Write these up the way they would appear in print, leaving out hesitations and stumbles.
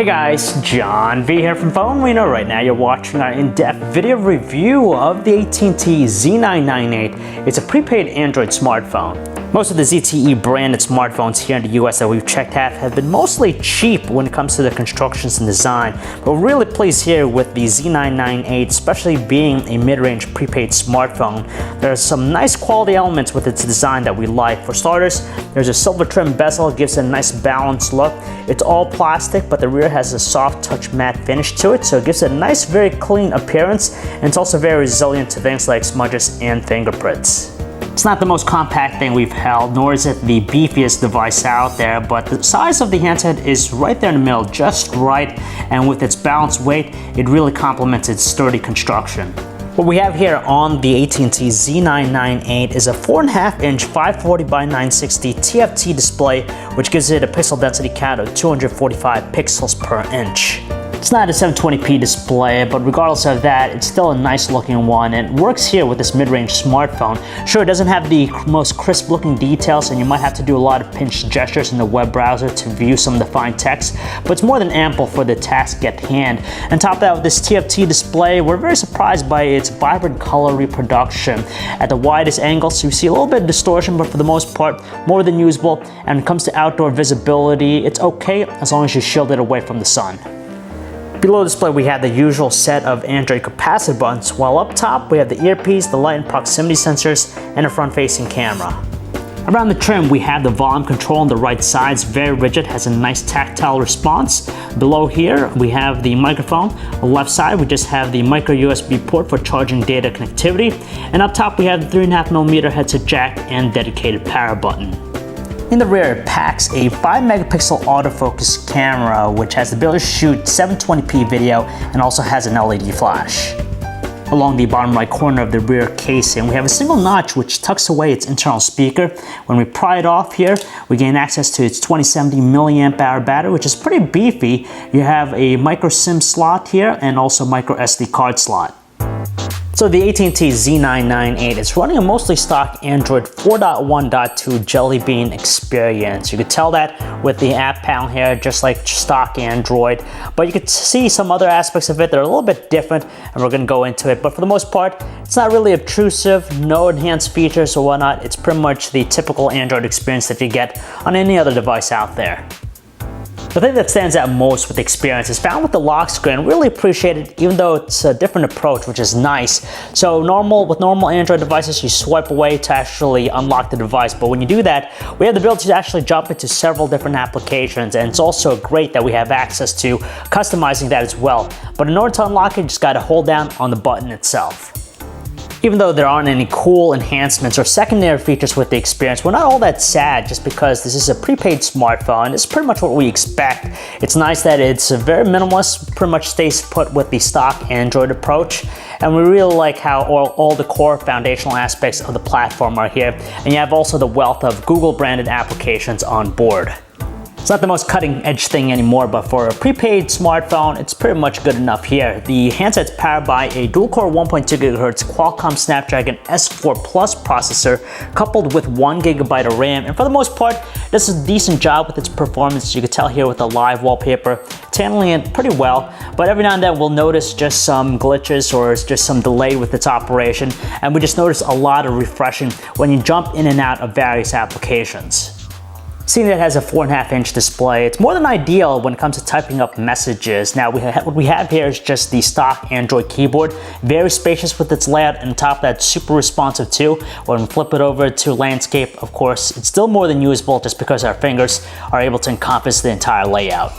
Hey guys, John V here from Phone Reno. Right now you're watching our in-depth video review of the ATT Z998. It's a prepaid Android smartphone. Most of the ZTE branded smartphones here in the US that we've checked out have been mostly cheap when it comes to the constructions and design. But we're really pleased here with the Z998, especially being a mid-range prepaid smartphone. There are some nice quality elements with its design that we like. For starters, there's a silver trim bezel, it gives it a nice balanced look. It's all plastic, but the rear has a soft touch matte finish to it, so it gives it a nice, very clean appearance, and it's also very resilient to things like smudges and fingerprints. It's not the most compact thing we've held, nor is it the beefiest device out there, but the size of the handset is right there in the middle, just right, and with its balanced weight, it really complements its sturdy construction. What we have here on the AT&T Z998 is a 4.5-inch 540 by 960 TFT display, which gives it a pixel density count of 245 pixels per inch. It's not a 720p display, but regardless of that, it's still a nice looking one, and it works here with this mid-range smartphone. Sure, it doesn't have the most crisp looking details, and you might have to do a lot of pinch gestures in the web browser to view some of the fine text, but it's more than ample for the task at hand. On top of that, with this TFT display, we're very surprised by its vibrant color reproduction. At the widest angles, you see a little bit of distortion, but for the most part, more than usable. And when it comes to outdoor visibility, it's okay as long as you shield it away from the sun. Below the display, we have the usual set of Android capacitive buttons, while up top, we have the earpiece, the light and proximity sensors, and a front-facing camera. Around the trim, we have the volume control on the right side. It's very rigid, has a nice tactile response. Below here, we have the microphone. On the left side, we just have the micro USB port for charging data connectivity. And up top, we have the 3.5mm headset jack and dedicated power button. In the rear, it packs a 5-megapixel autofocus camera, which has the ability to shoot 720p video and also has an LED flash. Along the bottom right corner of the rear casing, we have a single notch which tucks away its internal speaker. When we pry it off here, we gain access to its 2070 milliamp hour battery, which is pretty beefy. You have a micro SIM slot here and also micro SD card slot. So the AT&T Z998 is running a mostly stock Android 4.1.2 Jelly Bean experience. You could tell that with the app panel here, just like stock Android, but you could see some other aspects of it that are a little bit different, and we're going to go into it. But for the most part, it's not really obtrusive, no enhanced features or whatnot. It's pretty much the typical Android experience that you get on any other device out there. The thing that stands out most with the experience is found with the lock screen. Really appreciate it, even though it's a different approach, which is nice. So with normal Android devices, you swipe away to actually unlock the device. But when you do that, we have the ability to actually jump into several different applications. And it's also great that we have access to customizing that as well. But in order to unlock it, you just gotta hold down on the button itself. Even though there aren't any cool enhancements or secondary features with the experience, we're not all that sad just because this is a prepaid smartphone. It's pretty much what we expect. It's nice that it's very minimalist, pretty much stays put with the stock Android approach. And we really like how all the core foundational aspects of the platform are here. And you have also the wealth of Google branded applications on board. It's not the most cutting edge thing anymore, but for a prepaid smartphone, it's pretty much good enough here. The handset's powered by a dual-core 1.2 GHz Qualcomm Snapdragon S4 Plus processor coupled with 1 GB of RAM, and for the most part, it does a decent job with its performance. You can tell here with the live wallpaper, it's handling it pretty well, but every now and then we'll notice just some glitches or just some delay with its operation, and we just notice a lot of refreshing when you jump in and out of various applications. Seeing that it has a 4.5-inch display, it's more than ideal when it comes to typing up messages. Now, what we have here is just the stock Android keyboard, very spacious with its layout, and on top of that, super responsive too. When we flip it over to landscape, of course, it's still more than usable just because our fingers are able to encompass the entire layout.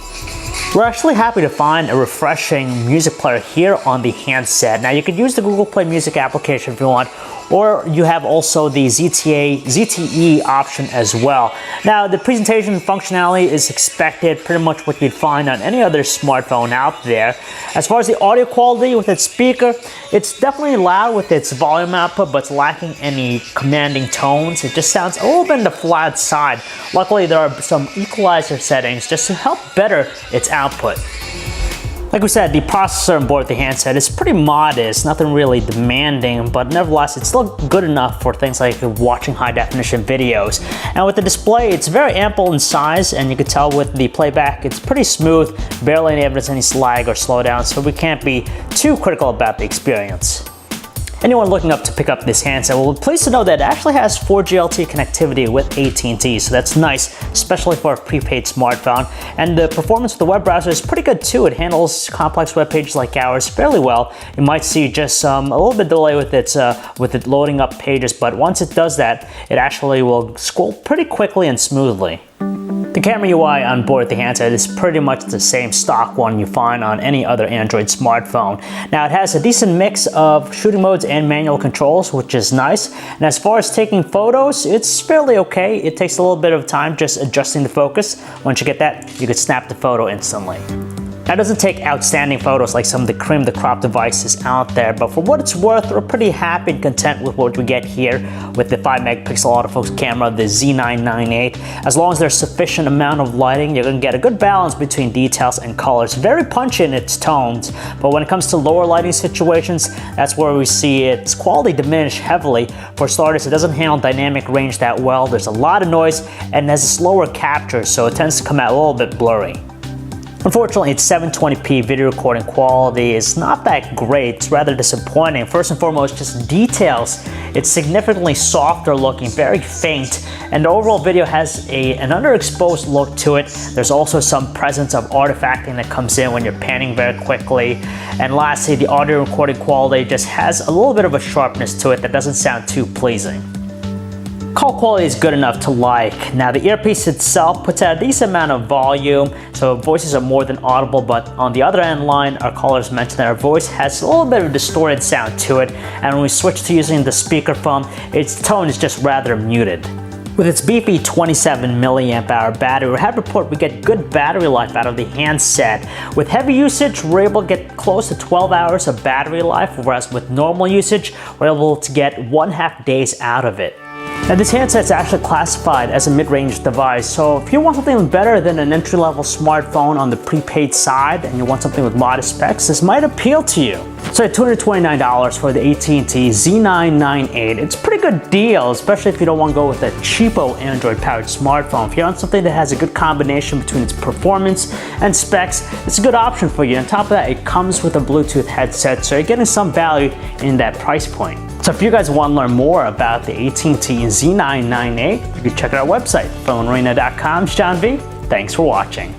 We're actually happy to find a refreshing music player here on the handset. Now, you could use the Google Play Music application if you want, or you have also the ZTE option as well. Now, the presentation functionality is expected, pretty much what you'd find on any other smartphone out there. As far as the audio quality with its speaker, it's definitely loud with its volume output, but it's lacking any commanding tones. It just sounds a little bit on the flat side. Luckily, there are some equalizer settings just to help better its output. Like we said, the processor on board the handset is pretty modest, nothing really demanding, but nevertheless, it's still good enough for things like watching high definition videos. And with the display, it's very ample in size, and you can tell with the playback, it's pretty smooth, barely any evidence of any lag or slowdown, so we can't be too critical about the experience. Anyone looking up to pick up this handset will be pleased to know that it actually has 4G LTE connectivity with AT&T, so that's nice, especially for a prepaid smartphone. And the performance of the web browser is pretty good too. It handles complex web pages like ours fairly well. You might see just a little bit delay with it loading up pages, but once it does that, it actually will scroll pretty quickly and smoothly. The camera UI on board the handset is pretty much the same stock one you find on any other Android smartphone. Now it has a decent mix of shooting modes and manual controls, which is nice. And as far as taking photos, it's fairly okay. It takes a little bit of time just adjusting the focus. Once you get that, you can snap the photo instantly. Now, it doesn't take outstanding photos like some of the cream of the crop devices out there, but for what it's worth, we're pretty happy and content with what we get here with the 5 megapixel autofocus camera, the Z998. As long as there's sufficient amount of lighting, you're going to get a good balance between details and colors. Very punchy in its tones, but when it comes to lower lighting situations, that's where we see its quality diminish heavily. For starters, it doesn't handle dynamic range that well. There's a lot of noise and it has a slower capture, so it tends to come out a little bit blurry. Unfortunately, its 720p video recording quality is not that great. It's rather disappointing. First and foremost, just details. It's significantly softer looking, very faint, and the overall video has an underexposed look to it. There's also some presence of artifacting that comes in when you're panning very quickly. And lastly, the audio recording quality just has a little bit of a sharpness to it that doesn't sound too pleasing. Call quality is good enough to like. Now the earpiece itself puts out a decent amount of volume, so voices are more than audible, but on the other end line, our callers mentioned that our voice has a little bit of a distorted sound to it, and when we switch to using the speakerphone, its tone is just rather muted. With its beefy 27 milliamp hour battery, we have report we get good battery life out of the handset. With heavy usage, we're able to get close to 12 hours of battery life, whereas with normal usage, we're able to get 1/2 days out of it. Now this handset is actually classified as a mid-range device, so if you want something better than an entry-level smartphone on the prepaid side and you want something with modest specs, this might appeal to you. So at $229 for the AT&T Z998, it's a pretty good deal, especially if you don't want to go with a cheapo Android-powered smartphone. If you want something that has a good combination between its performance and specs, it's a good option for you. On top of that, it comes with a Bluetooth headset, so you're getting some value in that price point. So if you guys want to learn more about the AT&T Z998, you can check out our website, phonearena.com. John V. Thanks for watching.